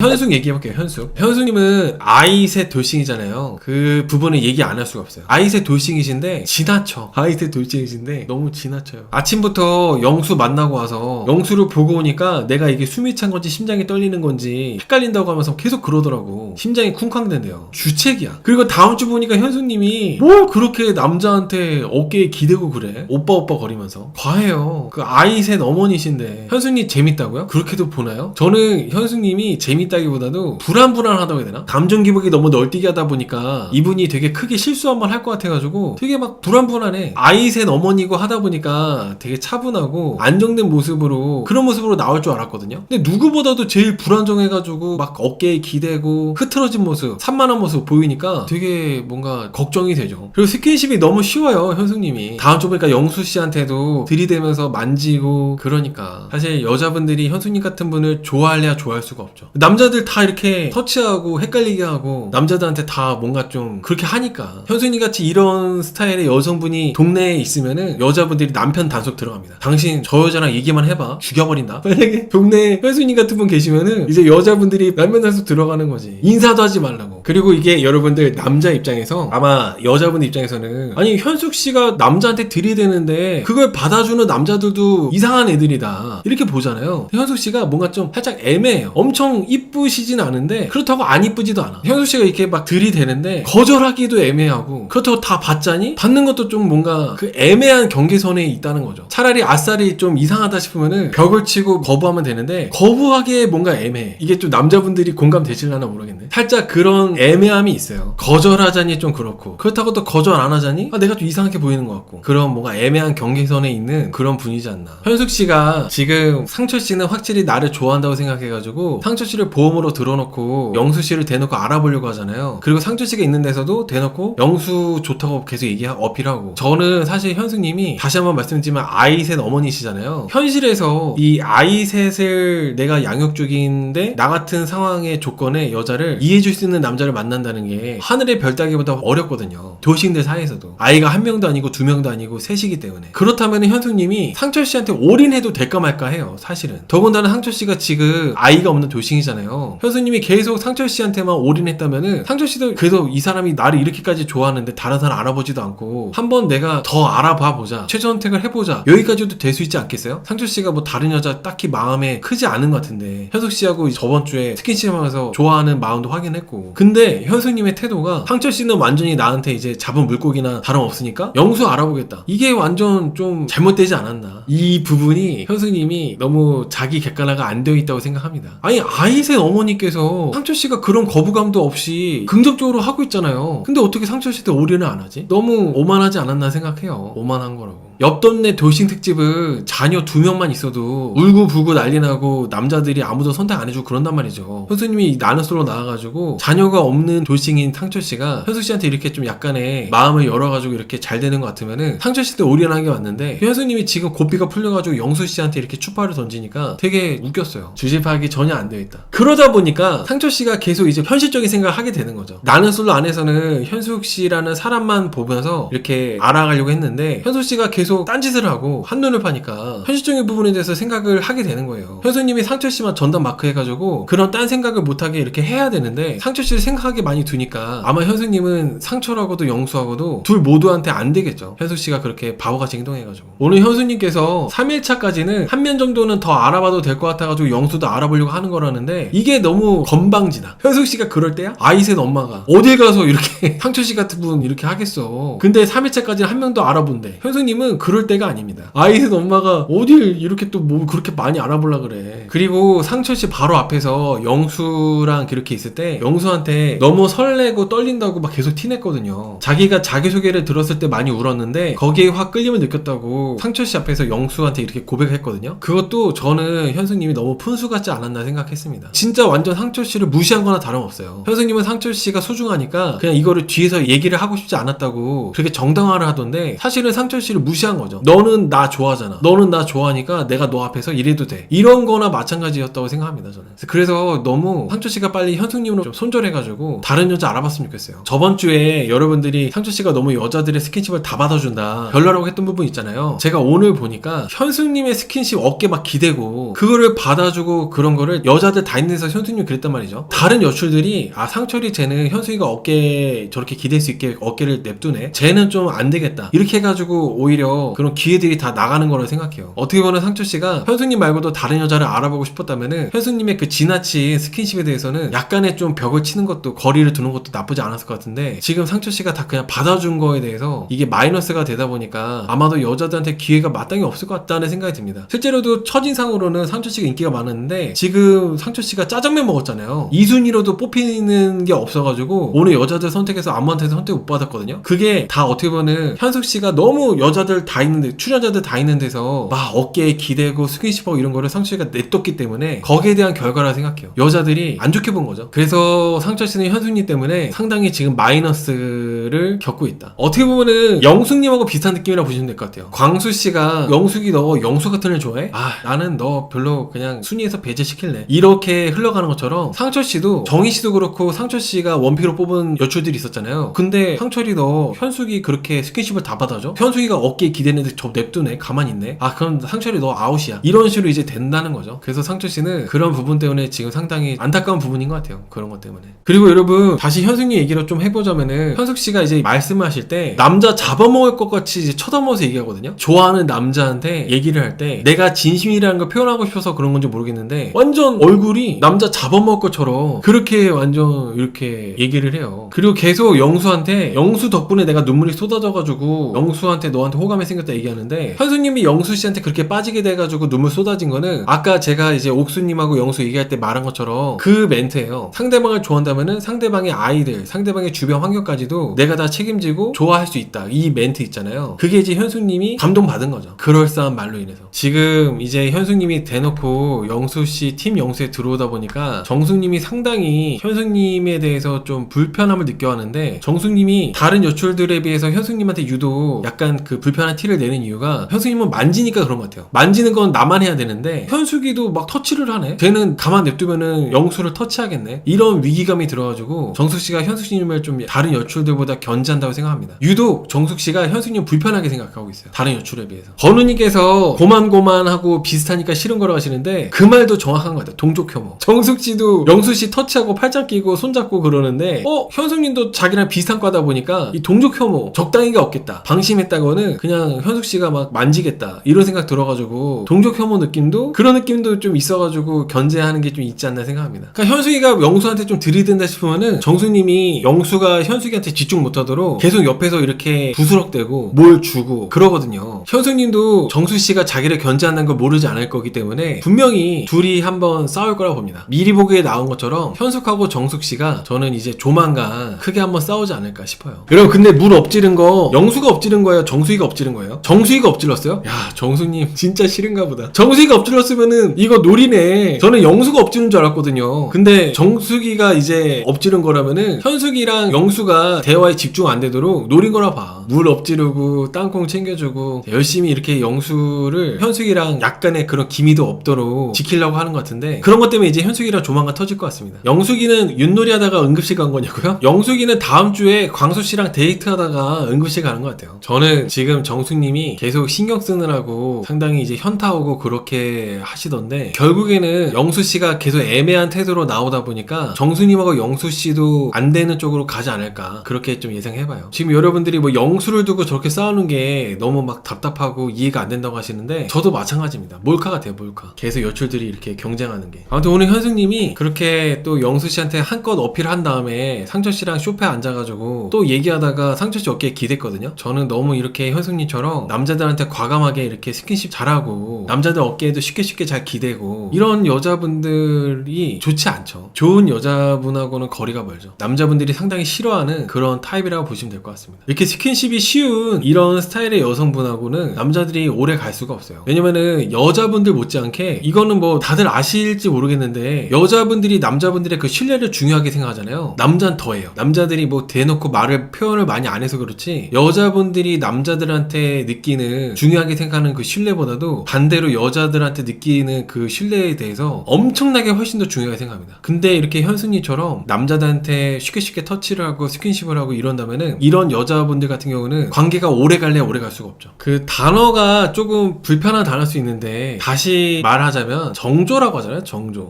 현숙 얘기해볼게요. 현숙님은 아이셋 돌싱이잖아요. 그 부분은 얘기 안 할 수가 없어요. 아이셋 돌싱이신데 지나쳐. 아이셋 돌싱이신데 너무 지나쳐요. 아침부터 영수 만나고 와서 영수를 보고 오니까 내가 이게 숨이 찬 건지 심장이 떨리는 건지 헷갈린다고 하면서 계속 그러더라고. 심장이 쿵쾅댄대요. 주책이야. 그리고 다음 주 보니까 현숙님이 뭘 그렇게 남자한테 어깨에 기대고 그래? 오빠 거리면서. 과해요. 그 아이셋 어머니신데 현숙님 재밌다고요? 그렇게도 보나요? 저는 현숙님이 재밌다기보다도 불안하다고 해야 되나? 감정 기복이 너무 널뛰게 하다 보니까 이분이 되게 크게 실수 한 번 할 것 같아가지고 되게 막 불안해. 아이셋 어머니고 하다 보니까 되게 차분하고 안정된 모습으로 그런 모습으로 나올 줄 알았거든요. 근데 누구보다도 제일 불안정해가지고 막 어깨에 기대고 흐트러진 모습, 산만한 모습 보이니까 되게 뭔가 걱정이 되죠. 그리고 스킨십이 너무 쉬워요, 현숙님이. 다음 주 보니까 영수 씨한테도 들이대면서 만지고 그러니까 사실 여자분들이 현숙님 같은 분을 좋아할래야 좋아할 수가 없죠. 남자들 다 이렇게 터치하고 헷갈리게 하고 남자들한테 다 뭔가 좀 그렇게 하니까 현숙님 같이 이런 스타일의 여성분이 동네에 있으면은 여자분들이 남편 단속 들어갑니다. 당신 저 여자랑 얘기만 해봐 죽여버린다. 만약에 동네에 현숙님 같은 분 계시면은 이제 여자분들이 남편 단속 들어가는 거지. 인사도 하지 말라고. 그리고 이게 여러분들 남자 입장에서 아마 여자분 입장에서는 아니 현숙 씨가 남자한테 들이대는데 그걸 받아주는 남자들도 이상한 애들이다 이렇게 보잖아요. 현숙 씨가 뭔가 좀 살짝 애매해요. 엄청 이쁘시진 않은데 그렇다고 안 이쁘지도 않아. 현숙 씨가 이렇게 막 들이대는데 거절하기도 애매하고 그렇다고 다 받자니 받는 것도 좀 뭔가 그 애매한 경계선에 있다는 거죠. 차라리 아싸리 좀 이상하다 싶으면은 벽을 치고 거부하면 되는데 거부하기에 뭔가 애매해. 이게 좀 남자분들이 공감되실려나 모르겠네. 살짝 그런 애매함이 있어요. 거절하자니 좀 그렇고 그렇다고 또 거절 안 하자니 내가 좀 이상하게 보이는 것 같고 그런 뭔가 애매한 경계선에 있는 그런 분이지 않나. 현숙 씨가 지금 상철 씨는 확실히 나를 좋아한다고 생각해가지고 상철 씨를 보험으로 들어놓고 영수 씨를 대놓고 알아보려고 하잖아요. 그리고 상철 씨가 있는 데서도 대놓고 영수 좋다고 계속 어필하고. 저는 사실 현숙님이 다시 한번 말씀드리지만 아이셋 어머니시잖아요. 현실에서 이 아이셋을 내가 양육 중인데 나 같은 상황의 조건에 여자를 이해해줄 수 있는 남자를 만난다는 게 하늘의 별 따기보다 어렵거든요. 도식들 사이에서도 아이가 한 명도 아니고 두 명도 아니고 셋이기 때문에. 그렇다면 현숙님이 상철 씨한테 올인해도 될까 말까 해요. 사실은 더군다나 상철 씨가 지금 아이가 없는 도식이잖아요. 현숙님이 계속 상철 씨한테만 올인했다면은 상철 씨도 그래도 이 사람이 나를 이렇게까지 좋아하는데 다른 사람 알아보지도 않고 한번 내가 더 알아봐 보자, 최저 선택을 해보자, 여기까지도 될 수 있지 않겠어요? 상철 씨가 뭐 다른 여자 딱히 마음에 크지 않은 것 같은데 현숙 씨하고 저번 주에 스킨십 하면서 좋아하는 마음도 확인했고. 근데 현숙님의 태도가 상철 씨는 완전히 나한테 이제 잡은 물고기나 다름없으니까 영수 알아보겠다, 이게 완전 좀 잘못되지 않았나. 이 부분이 현숙님이 너무 자기 객관화가 안 되어 있다고 생각합니다. 아니 아이셋 어머니께서 상철 씨가 그런 거부감도 없이 긍정적으로 하고 있잖아요. 근데 어떻게 상철 씨한테 올인을 안 하지? 너무 오만하지 않았나 생각해요. 오만한 거라고. 옆 동네 돌싱 특집은 자녀 2명만 있어도 울고불고 난리 나고 남자들이 아무도 선택 안 해주고 그런단 말이죠. 현수님이 나는 솔로 나와가지고 자녀가 없는 돌싱인 상철 씨가 현수 씨한테 이렇게 좀 약간의 마음을 열어가지고 이렇게 잘 되는 것 같으면은 상철 씨한테 올인한 게 맞는데 현수님이 지금 고삐가 풀려가지고 영수 씨한테 이렇게 추파를 던지니까 되게 웃겼어요. 주제 파악이 전혀 안 되어 있다. 그러다 보니까 상철 씨가 계속 이제 현실적인 생각을 하게 되는 거죠. 나는 솔로 안에서는 현숙 씨라는 사람만 보면서 이렇게 알아가려고 했는데 현숙 씨가 계속 딴짓을 하고 한눈을 파니까 현실적인 부분에 대해서 생각을 하게 되는 거예요. 현수님이 상철 씨만 전담 마크 해가지고 그런 딴 생각을 못하게 이렇게 해야 되는데 상철 씨를 생각하게 많이 두니까 아마 현수님은 상철하고도 영수하고도 둘 모두한테 안 되겠죠. 현수 씨가 그렇게 바보같이 행동해가지고. 오늘 현수님께서 3일차까지는 한 명 정도는 더 알아봐도 될 것 같아가지고 영수도 알아보려고 하는 거라는데 이게 너무 건방지다. 현숙 씨가 그럴 때야? 아이셋 엄마가 어딜 가서 이렇게 상철 씨 같은 분 이렇게 하겠어. 근데 3일차까지는 한 명도 알아본대. 현수님은 그럴 때가 아닙니다. 아이셋 엄마가 어딜 이렇게 또 뭐 그렇게 많이 알아보려 그래. 그리고 상철 씨 바로 앞에서 영수랑 이렇게 있을 때 영수한테 너무 설레고 떨린다고 막 계속 티냈거든요. 자기가 자기소개를 들었을 때 많이 울었는데 거기에 확 끌림을 느꼈다고 상철 씨 앞에서 영수한테 이렇게 고백했거든요. 그것도 저는 현숙님이 너무 푼수 같지 않았나 생각했습니다. 진짜 완전 상철 씨를 무시한 거나 다름없어요. 현숙님은 상철 씨가 소중하니까 그냥 이거를 뒤에서 얘기를 하고 싶지 않았다고 그렇게 정당화를 하던데 사실은 상철 씨를 무시한 무시한 거죠. 너는 나 좋아하잖아. 너는 나 좋아하니까 내가 너 앞에서 이래도 돼. 이런 거나 마찬가지였다고 생각합니다, 저는. 그래서 너무 상철씨가 빨리 현숙님으로 좀 손절해가지고 다른 여자 알아봤으면 좋겠어요. 저번 주에 여러분들이 상철씨가 너무 여자들의 스킨십을 다 받아준다, 별로라고 했던 부분 있잖아요. 제가 오늘 보니까 현숙님의 스킨십 어깨 막 기대고 그거를 받아주고 그런 거를 여자들 다 있는 데서 현숙님이 그랬단 말이죠. 다른 여출들이 상철이 쟤는 현숙이가 어깨 저렇게 기댈 수 있게 어깨를 냅두네, 쟤는 좀 안 되겠다, 이렇게 해가지고 오히려 그런 기회들이 다 나가는 거라고 생각해요. 어떻게 보면 상철씨가 현숙님 말고도 다른 여자를 알아보고 싶었다면은 현숙님의 그 지나친 스킨십에 대해서는 약간의 좀 벽을 치는 것도, 거리를 두는 것도 나쁘지 않았을 것 같은데, 지금 상철씨가 다 그냥 받아준 거에 대해서 이게 마이너스가 되다 보니까 아마도 여자들한테 기회가 마땅히 없을 것 같다는 생각이 듭니다. 실제로도 첫인상으로는 상철씨가 인기가 많았는데 지금 상철씨가 짜장면 먹었잖아요. 2순위로도 뽑히는 게 없어가지고 오늘 여자들 선택해서 아무한테도 선택 못 받았거든요. 그게 다 어떻게 보면 현숙씨가 너무 여자들 다 있는데, 출연자들 다 있는 데서 막 어깨에 기대고 스킨십하고 이런 거를 상철씨가 냅뒀기 때문에 거기에 대한 결과라 생각해요. 여자들이 안 좋게 본 거죠. 그래서 상철씨는 현숙님 때문에 상당히 지금 마이너스를 겪고 있다. 어떻게 보면은 영숙님하고 비슷한 느낌이라 보시면 될 것 같아요. 광수씨가 영숙이 너 영수 같은 애 좋아해? 나는 너 별로 그냥 순위에서 배제시킬래, 이렇게 흘러가는 것처럼 상철씨도, 정희씨도 그렇고 상철씨가 원픽으로 뽑은 여출들이 있었잖아요. 근데 상철이 너 현숙이 그렇게 스킨십을 다 받아줘? 현숙이가 어깨에 기대는데 저 냅두네, 가만히 있네, 그럼 상철이 너 아웃이야, 이런 식으로 이제 된다는 거죠. 그래서 상철씨는 그런 부분 때문에 지금 상당히 안타까운 부분인 것 같아요. 그런 것 때문에. 그리고 여러분, 다시 현숙님 얘기를 좀 해보자면은, 현숙씨가 이제 말씀하실 때 남자 잡아먹을 것 같이 이제 쳐다보면서 얘기하거든요. 좋아하는 남자한테 얘기를 할 때 내가 진심이라는 걸 표현하고 싶어서 그런 건지 모르겠는데 완전 얼굴이 남자 잡아먹을 것처럼 그렇게 완전 이렇게 얘기를 해요. 그리고 계속 영수한테, 영수 덕분에 내가 눈물이 쏟아져가지고 영수한테 너한테 호감이 생겼다 얘기하는데, 현수님이 영수씨한테 그렇게 빠지게 돼가지고 눈물 쏟아진 거는 아까 제가 이제 옥수님하고 영수 얘기할 때 말한 것처럼 그 멘트예요. 상대방을 좋아한다면은 상대방의 아이들, 상대방의 주변 환경까지도 내가 다 책임지고 좋아할 수 있다, 이 멘트 있잖아요. 그게 이제 현숙님이 감동받은 거죠. 그럴싸한 말로 인해서. 지금 이제 현숙님이 대놓고 영수씨, 팀 영수에 들어오다 보니까 정숙님이 상당히 현숙님에 대해서 좀 불편함을 느껴하는데, 정숙님이 다른 여출들에 비해서 현숙님한테 유독 약간 그 불편한 티를 내는 이유가, 현숙님은 만지니까 그런 것 같아요. 만지는 건 나만 해야 되는데 현숙이도 막 터치를 하네, 쟤는 가만 냅두면은 영수를 터치하겠네, 이런 위기감이 들어가지고 정숙씨가 현숙님을 좀 다른 여출들보다 견제한다고 생각합니다. 유독 정숙씨가 현숙님 불편하게 생각하고 있어요, 다른 여출에 비해서. 건우님께서 고만고만하고 비슷하니까 싫은 거라고 하시는데 그 말도 정확한 것 같아요. 동족혐오. 정숙씨도 영수씨 터치하고 팔짱 끼고 손잡고 그러는데 현숙님도 자기랑 비슷한 과다 보니까 이 동족혐오 적당히가 없겠다, 방심했다고는 그냥 현숙씨가 막 만지겠다, 이런 생각 들어가지고 동족혐오 느낌도, 그런 느낌도 좀 있어가지고 견제하는 게 좀 있지 않나 생각합니다. 그러니까 현숙이가 영수한테 좀 들이댄다 싶으면은 정숙님이 영수가 현숙이한테 집중 못하도록 계속 옆에서 이렇게 부스럭대고 뭘 주고 그러거든요. 현숙님도 정수씨가 자기를 견제한다는 걸 모르지 않을 거기 때문에 분명히 둘이 한번 싸울 거라고 봅니다. 미리 보기에 나온 것처럼 현숙하고 정숙씨가 저는 이제 조만간 크게 한번 싸우지 않을까 싶어요. 여러분, 근데 물 엎지른 거 영수가 엎지른 거예요, 정수이가 엎지른 거예요? 정수이가 엎질렀어요? 야, 정수님 진짜 싫은가 보다. 정수이가 엎질렀으면은 이거 놀이네. 저는 영수가 엎지른 줄 알았거든요. 근데 정수기가 이제 엎지른 거라면은 현숙이랑 영수가 대화에 집중 안 되도록 노린 거라 봐. 물 엎지르고 땅콩 챙겨주고 열심히 이렇게 영수를 현숙이랑 약간의 그런 기미도 없도록 지키려고 하는 것 같은데, 그런 것 때문에 이제 현숙이랑 조만간 터질 것 같습니다. 영숙이는 윷놀이 하다가 응급실 간 거냐고요? 영숙이는 다음 주에 광수씨랑 데이트하다가 응급실 가는 것 같아요. 저는 지금 정숙님이 계속 신경 쓰느라고 상당히 이제 현타 오고 그렇게 하시던데, 결국에는 영수씨가 계속 애매한 태도로 나오다 보니까 정숙님하고 영수씨도 안 되는 쪽으로 가지 않을까, 그렇게 좀 예상해봐요. 지금 여러분들이 뭐 영수를 두고 저렇게 싸우는 게 너무 막 답답하고 이해가 안 된다고 하시는데 저도 마찬가지입니다. 몰카 같아요, 몰카. 계속 여출들이 이렇게 경쟁하는 게. 아무튼 오늘 현숙님이 그렇게 또 영수씨한테 한껏 어필한 다음에 상철씨랑 쇼파에 앉아가지고 또 얘기하다가 상철씨 어깨에 기댔거든요. 저는 너무 이렇게 현숙님처럼 남자들한테 과감하게 이렇게 스킨십 잘하고 남자들 어깨에도 쉽게 잘 기대고 이런 여자분들이 좋지 않죠. 좋은 여자분하고는 거리가 멀죠. 남자분들이 상당히 싫어하는 그런 타입이라고 보시면 될 것 같습니다. 이렇게 스킨십이 쉬운 이런 스타일의 여성분하고는 남자들이 오래 갈 수가 없어요. 왜냐면은 여자분들 못지않게, 이거는 뭐 다들 아실지 모르겠는데 여자분들이 남자분들의 그 신뢰를 중요하게 생각하잖아요. 남자는 더해요. 남자들이 뭐 대놓고 표현을 많이 안 해서 그렇지, 여자분들이 남자들한테 남자한테 느끼는 중요하게 생각하는 그 신뢰보다도 반대로 여자들한테 느끼는 그 신뢰에 대해서 엄청나게 훨씬 더 중요하게 생각합니다. 근데 이렇게 현숙님처럼 남자들한테 쉽게 터치를 하고 스킨십을 하고 이런다면은 이런 여자분들 같은 경우는 관계가 오래 갈래 오래 갈 수가 없죠. 그 단어가 조금 불편한 단어일 수 있는데 다시 말하자면 정조라고 하잖아요.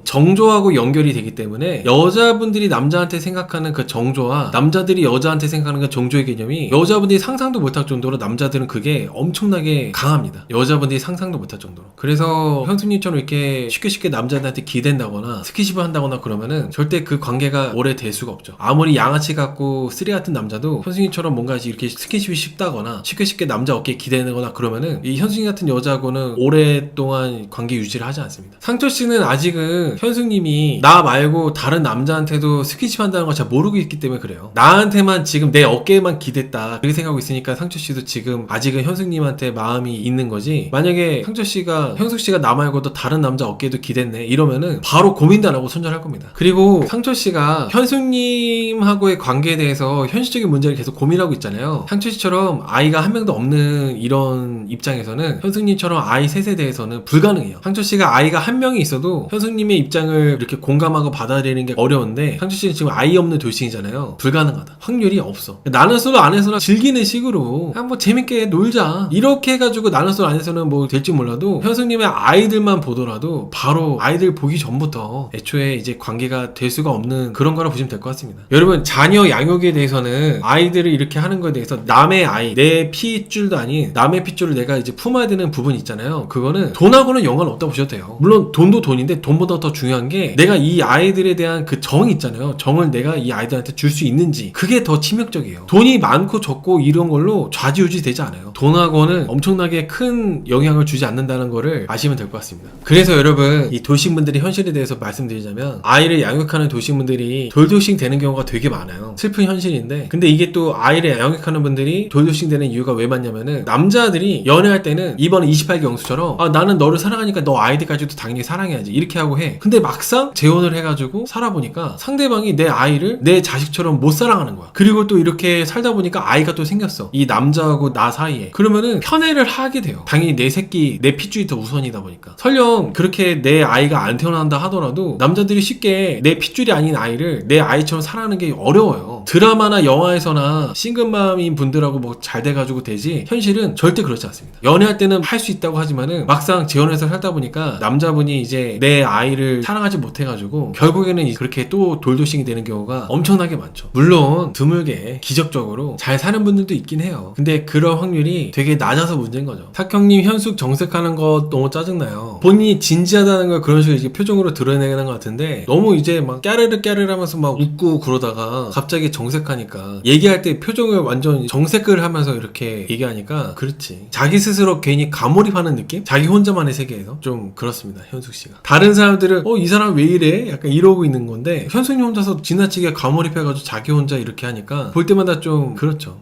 정조하고 연결이 되기 때문에 여자분들이 남자한테 생각하는 그 정조와 남자들이 여자한테 생각하는 그 정조의 개념이 여자분들이 상상도 못할 정도로 남자들은 그게 엄청나게 강합니다. 여자분들이 상상도 못할 정도로. 그래서 현숙님처럼 이렇게 쉽게 남자들한테 기댄다거나 스킨십을 한다거나 그러면은 절대 그 관계가 오래 될 수가 없죠. 아무리 양아치 같고 쓰리 같은 남자도 현숙님처럼 뭔가 이렇게 스킨십이 쉽다거나 쉽게 남자 어깨에 기대거나 그러면은 이 현숙님 같은 여자하고는 오랫동안 관계 유지를 하지 않습니다. 상철씨는 아직은 현숙님이 나 말고 다른 남자한테도 스킨십 한다는 걸 잘 모르고 있기 때문에 그래요. 나한테만 지금 내 어깨에만 기댔다 그렇게 생각하고 있으니까 상철씨도 지금 아직은 현숙님한테 마음이 있는 거지. 만약에 상철씨가 현숙씨가 나 말고도 다른 남자 어깨에도 기댔네 이러면은 바로 고민도 안 하고 손절할 겁니다. 그리고 상철씨가 현숙님하고의 관계에 대해서 현실적인 문제를 계속 고민하고 있잖아요. 상철씨처럼 아이가 한 명도 없는 이런 입장에서는 현숙님처럼 아이 셋에 대해서는 불가능해요. 상철씨가 아이가 한 명이 있어도 현숙님의 입장을 이렇게 공감하고 받아들이는 게 어려운데 상철씨는 지금 아이 없는 돌싱이잖아요. 불가능하다. 확률이 없어. 나는 솔로 안에서는 즐기는 식으로 그냥 뭐 재밌게 놀자 이렇게 해가지고 나는 솔로 안에서는 뭐 될지 몰라도 현숙님의 아이들만 보더라도 바로 아이들 보기 전부터 애초에 이제 관계가 될 수가 없는 그런 거라 보시면 될 것 같습니다. 여러분 자녀 양육에 대해서는 아이들을 이렇게 하는 거에 대해서 남의 아이 내 핏줄도 아닌 남의 핏줄을 내가 이제 품어야 되는 부분이 있잖아요. 그거는 돈하고는 연관 없다고 보셔도 돼요. 물론 돈도 돈인데 돈보다 더 중요한 게 내가 이 아이들에 대한 그 정이 있잖아요. 정을 내가 이 아이들한테 줄 수 있는지 그게 더 치명적이에요. 돈이 많고 적고 이런 걸로 좌지우지 되지 않아요. 돈하고는 엄청나게 큰 영향을 주지 않는다는 거를 아시면 될 것 같습니다. 그래서 여러분 이 돌싱분들의 현실에 대해서 말씀드리자면 아이를 양육하는 돌싱분들이 돌돌싱 되는 경우가 되게 많아요. 슬픈 현실인데 근데 이게 또 아이를 양육하는 분들이 돌돌싱 되는 이유가 왜 많냐면은 남자들이 연애할 때는 이번에 28기 영수처럼 아 나는 너를 사랑하니까 너 아이들까지도 당연히 사랑해야지 이렇게 하고 해. 근데 막상 재혼을 해가지고 살아보니까 상대방이 내 아이를 내 자식처럼 못 사랑하는 거야. 그리고 또 이렇게 살다 보니까 아이가 또 생겼어. 이 남자하고 나 사이에. 그러면은 편애를 하게 돼요. 당연히 내 새끼 내 핏줄이 더 우선이다 보니까. 설령 그렇게 내 아이가 안 태어난다 하더라도 남자들이 쉽게 내 핏줄이 아닌 아이를 내 아이처럼 사랑하는 게 어려워요. 드라마나 영화에서나 싱글맘인 분들하고 뭐 잘 돼가지고 되지 현실은 절대 그렇지 않습니다. 연애할 때는 할 수 있다고 하지만은 막상 재혼해서 살다 보니까 남자분이 이제 내 아이를 사랑하지 못해가지고 결국에는 그렇게 또 돌돌싱이 되는 경우가 엄청나게 많죠. 물론 드물게 기적적으로 잘 사는 분들도 있긴 해요. 근데 그런 확률이 되게 낮아서 문제인 거죠. 탁형님 현숙 정색하는 거 너무 짜증나요. 본인이 진지하다는 걸 그런 식으로 이제 표정으로 드러내는 것 같은데 너무 이제 막 까르르 하면서 막 웃고 그러다가 갑자기 정색하니까 얘기할 때 표정을 완전 정색을 하면서 이렇게 얘기하니까 그렇지. 자기 스스로 괜히 가몰입하는 느낌? 자기 혼자만의 세계에서 좀 그렇습니다. 현숙씨가. 다른 사람들은 이 사람 왜 이래? 약간 이러고 있는 건데 현숙님 혼자서 지나치게 가몰입해가지고 자기 혼자 이렇게 하니까 볼 때마다 좀 그렇죠.